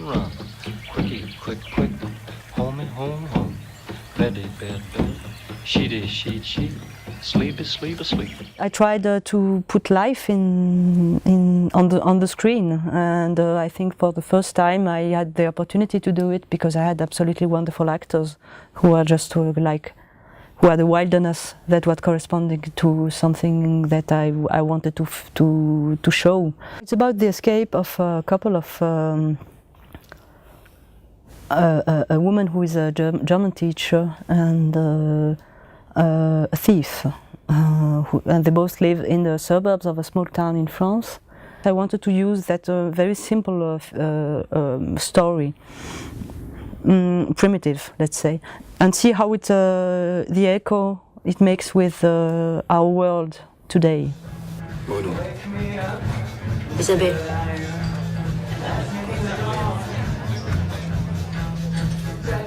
run. Quickie, quick, quick, home, home. Beddy, bed, bed. Sheety, sheet, sheet. Sleepy, sleep, asleep. I tried to put life on the screen, and I think for the first time I had the opportunity to do it because I had absolutely wonderful actors who are just who had a wilderness that was corresponding to something that I wanted to show. It's about the escape of a couple of a woman who is a German teacher and a thief, and they both live in the suburbs of a small town in France. I wanted to use that very simple story, primitive, let's say, and see how it the echo it makes with our world today. Bruno. Isabelle.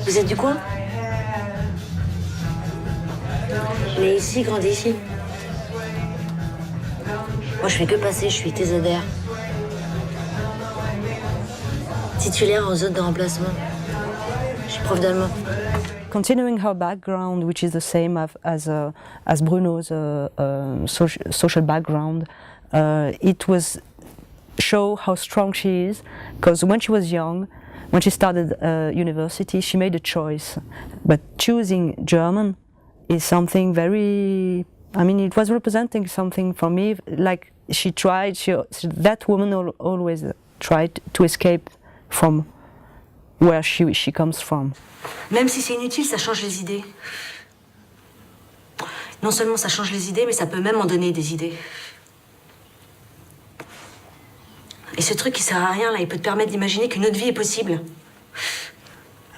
Vous êtes du coin? Né ici, grandi ici. Moi, je fais que passer, je suis thésadaire. Titulaire en zone de remplacement. Je suis prof d'allemand. Considering her background, which is the same as Bruno's social background, it was show how strong she is. Because when she was young, when she started university, she made a choice. But choosing German is something very, I mean, it was representing something for me, like she tried, that woman always tried to escape from where she comes from. Même si c'est inutile, ça change les idées. Non seulement ça change les idées, mais ça peut même en donner des idées. Et ce truc qui sert à rien, là, il peut te permettre d'imaginer qu'une autre vie est possible.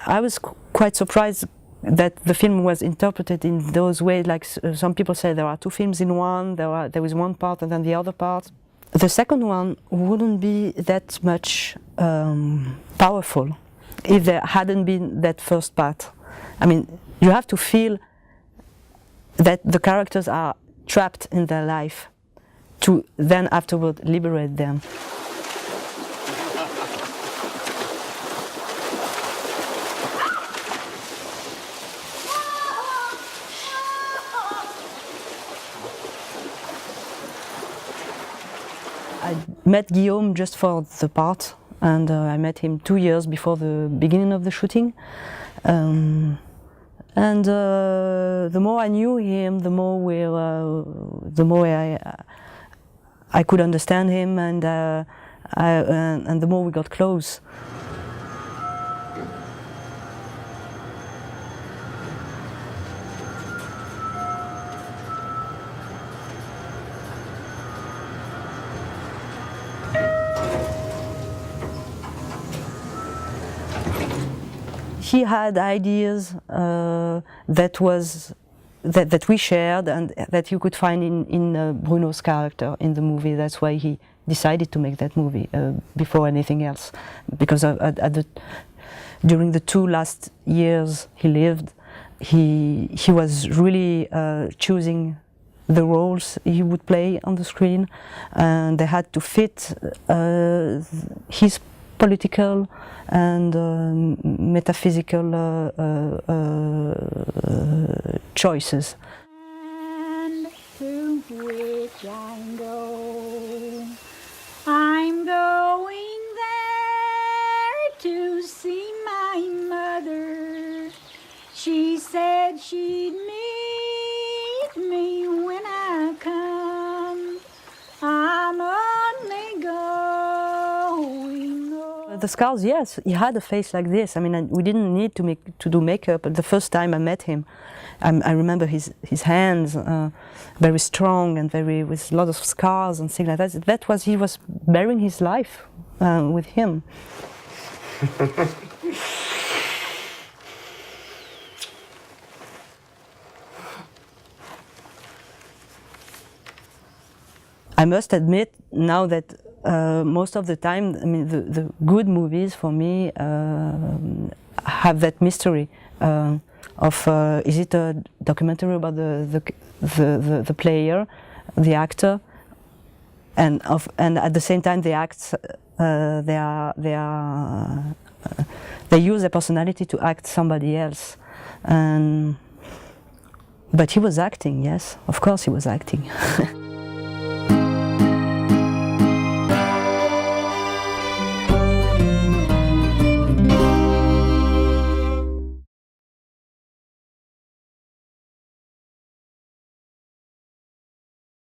I was quite surprised that the film was interpreted in those ways, like some people say there are two films in one, there is one part and then the other part. The second one wouldn't be that much powerful if there hadn't been that first part. I mean, you have to feel that the characters are trapped in their life to then afterward liberate them. I met Guillaume just for the part, and I met him 2 years before the beginning of the shooting. The more I knew him, the more I could understand him, and the more we got close. He had ideas that we shared and that you could find in Bruno's character in the movie. That's why he decided to make that movie before anything else. Because during the 2 last years he lived, he was really choosing the roles he would play on the screen, and they had to fit his political and metaphysical choices. And to which I'm going there to see my mother. She said she'd meet me when I come. I'm only going. The scars, yes, he had a face like this. I mean, we didn't need to do makeup. But the first time I met him, I remember his hands, very strong and with a lot of scars and things like that. He was bearing his life with him. I must admit now that most of the time, I mean, the good movies for me have that mystery of is it a documentary about the player, the actor, and at the same time the acts they are they use their personality to act somebody else. But he was acting, yes, of course he was acting.